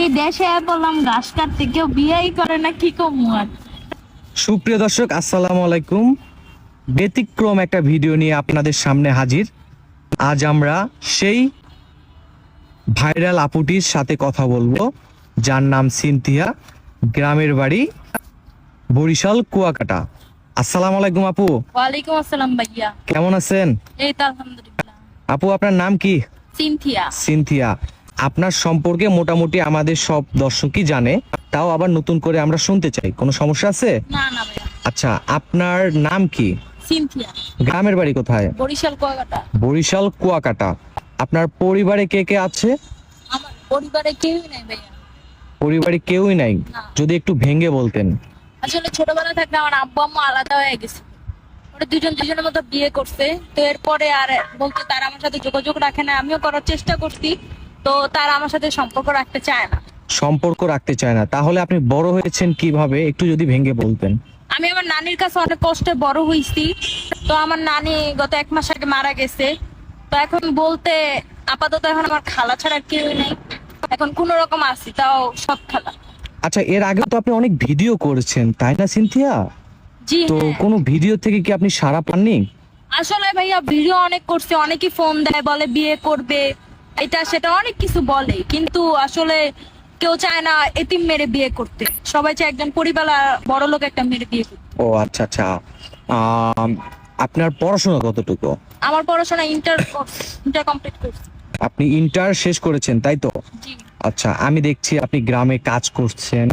এই দেশে বললাম ঘাস কাটতে কেউ বিয়েই করে না, কি কমু আর। সুপ্রিয় দর্শক, আসসালামু আলাইকুম। ব্যতিক্রম একটা ভিডিও নিয়ে আপনাদের সামনে হাজির। আজ আমরা সেই ভাইরাল আপুটির সাথে কথা বলবো, যার নাম সিনথিয়া, গ্রামের বাড়ি বরিশাল কুয়াকাটা। আসসালামু আলাইকুম আপু। ওয়ালাইকুম আসসালাম ভাইয়া। কেমন আছেন? এই তো আলহামদুলিল্লাহ। আপু, আপনার নাম কি? সিনথিয়া। সিনথিয়া, আপনার সম্পর্কে মোটামুটি আমাদের সব দর্শকই জানে, তাও আবার নতুন করে আমরা শুনতে চাই। কোনো সমস্যা আছে? না না ভাইয়া। আচ্ছা, আপনার নাম কি? সিনথিয়া। গ্রামের বাড়ি কোথায়? বরিশাল কুয়াকাটা। বরিশাল কুয়াকাটা। আপনার পরিবারে কে কে আছে? আমার পরিবারে কেউই নাই ভাইয়া। পরিবারে কেউই নাই? না। যদি একটু ভেঙে বলতেন। আসলে ছোটবেলা থাকতে আমার আব্বু আম্মু আলাদা হয়ে গেছে। ওরা দুজন দুজনের মতো বিয়ে করছে, তো এরপরে আর বলতে তারা আমার সাথে যোগাযোগ রাখে না। আমিও করার চেষ্টা করছি, তো তারা আমার সাথে সম্পর্ক রাখতে চায় না। সম্পর্ক রাখতে চায় না? তাহলে আপনি বড় হয়েছেন কিভাবে, একটু যদি ভেঙে বলতেন। আমি আমার নানির কাছে অনেক কষ্টে বড় হয়েছি। তো আমার নানি গত 1 মাস আগে মারা গেছে। তো এখন বলতে আপাতত এখন আমার খালা ছাড়া কেউ নেই। এখন কোন রকম আছি, তাও সব খালা। আচ্ছা, এর আগে তো আপনি অনেক ভিডিও করেছেন, তাই না সিনথিয়া? জি তো হ্যাঁ। কোনো ভিডিও থেকে কি আপনি সাড়া পাননি? আসলে ভাইয়া ভিডিও অনেক করছে, অনেকেই ফোন দেয়, বলে বিয়ে করবে, এটা সেটা অনেক কিছু বলে, কিন্তু আসলে কেউ চায় না এতিম মেরে বিয়ে করতে। সবাই চায় একজন পরিবার বড় লোক একটা মেরে বিয়ে করতে। ও আচ্ছা আচ্ছা। আপনার পড়াশোনা কতটুকু? আমার পড়াশোনা ইন্টার কমপ্লিট করছি। আপনি ইন্টার শেষ করেছেন, তাই তো? জি। আচ্ছা, আমি দেখছি আপনি গ্রামে কাজ করছেন।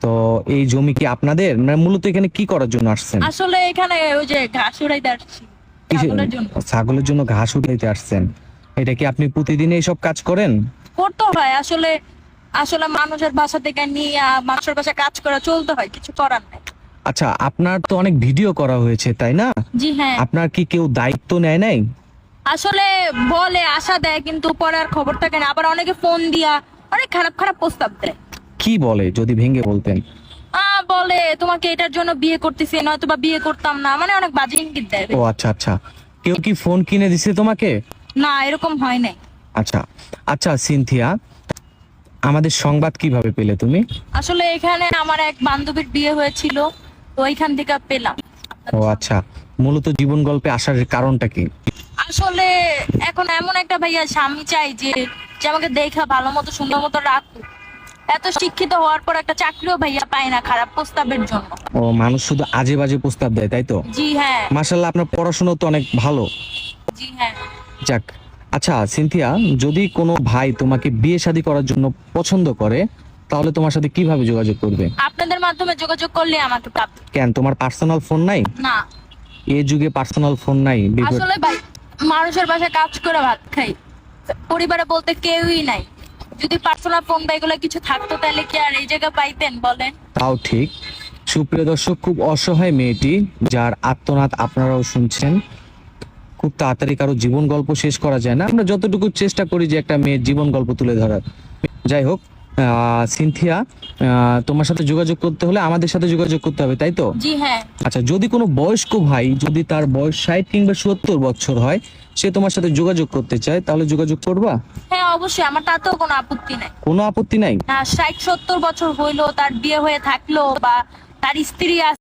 তো এই জমি কি আপনাদের, মানে মূলত এখানে কি করার জন্য আসছেন? আসলে এখানে ওই যে ঘাস উড়াইতে আসছি ছাগলের জন্য। ছাগলের জন্য ঘাস উঠাইতে আসছেন? এটা কি আপনি প্রতিদিন এইসব কাজ করেন? করতে হয় আসলে। আসলে মানুষের বাসা থেকে নিয়ে মানুষের বাসা কাজ করে চলতে হয়, কিছু করার নাই। আচ্ছা, আপনার তো অনেক ভিডিও করা হয়েছে, তাই না? জি হ্যাঁ। আপনার কি কেউ দায়িত্ব নেয় নাই? আসলে বলে আশা দেয়, কিন্তু পরে আর খবর থাকে না। আবার অনেকে ফোন দিয়া অনেক খারাপ খারাপ প্রস্তাব দেয়। কি বলে, যদি ভেঙে বলতেন। বলে তোমাকে এটার জন্য বিয়ে করতেছি, নয়তো বা বিয়ে করতাম না, মানে অনেক বাজে ইঙ্গিত দেয়। ও আচ্ছা আচ্ছা। কেউ কি ফোন কিনে দিছে তোমাকে? না, এরকম হয় নাই। আচ্ছা আচ্ছা সিনথিয়া, আমাদের সংবাদ কিভাবে পেলে তুমি? আসলে এখানে আমার এক বান্ধবীর বিয়ে হয়েছিল, তো ওইখান থেকে পেলাম। ও আচ্ছা, মূলত জীবন গল্পে আসার কারণটা কি? আসলে এখন এমন একটা ভাইয়া স্বামী চাই যে যে আমাকে দেখা ভালো মতো সুন্দর মতো রাখুক। এত শিক্ষিত হওয়ার পর একটা চাকরিও ভাইয়া পায় না খারাপ প্রস্তাবের জন্য। ও, মানুষ শুধু আজে বাজে প্রস্তাব দেয়, তাই তো? জি হ্যাঁ। মাশাআল্লাহ, আপনার পড়াশোনা তো অনেক ভালো। জি হ্যাঁ। যাক। আচ্ছা সিনথিয়া, যদি কোনো ভাই তোমাকে বিয়ে শাদী করার জন্য পছন্দ করে, তাহলে তোমার সাথে কিভাবে যোগাযোগ করবে? আপনাদের মাধ্যমে যোগাযোগ করলে আমাকে পাবে। কেন, তোমার পার্সোনাল ফোন নাই? না। এই যুগে পার্সোনাল ফোন নাই? আসলে ভাই মানুষের বাসায় কাজ করে ভাত খাই, পরিবারে বলতে কেউই নাই। যদি পার্সোনাল ফোন বা এগুলো কিছু থাকতো তাহলে কি আর এই জায়গা পাইতেন বলেন? তাও ঠিক। সুপ্রিয় দর্শক, খুব অসহায় মেয়েটি, যার আর্তনাদ আপনারাও শুনছেন। খুব তাড়াতাড়ি কারো জীবন গল্প শেষ করা যায় না, আমরা যতটুকু চেষ্টা করি যে একটা মেয়ের জীবন গল্প তুলে ধরার। যাই হোক, সিনথিয়া, তোমার সাথে যোগাযোগ করতে হলে আমাদের সাথে যোগাযোগ করতে হবে, তাই তো? জি হ্যাঁ। আচ্ছা, যদি কোনো বয়স্ক ভাই, যদি তার বয়স 60 কিংবা 70 বছর হয়, সে তোমার সাথে যোগাযোগ করতে চায়, তাহলে যোগাযোগ করবা? হ্যাঁ অবশ্যই, আমার তাতেও কোনো আপত্তি নাই। কোনো আপত্তি নাই? না, 60-70 বছর হইলো, তার বিয়ে হয়ে থাকলো বা তার স্ত্রী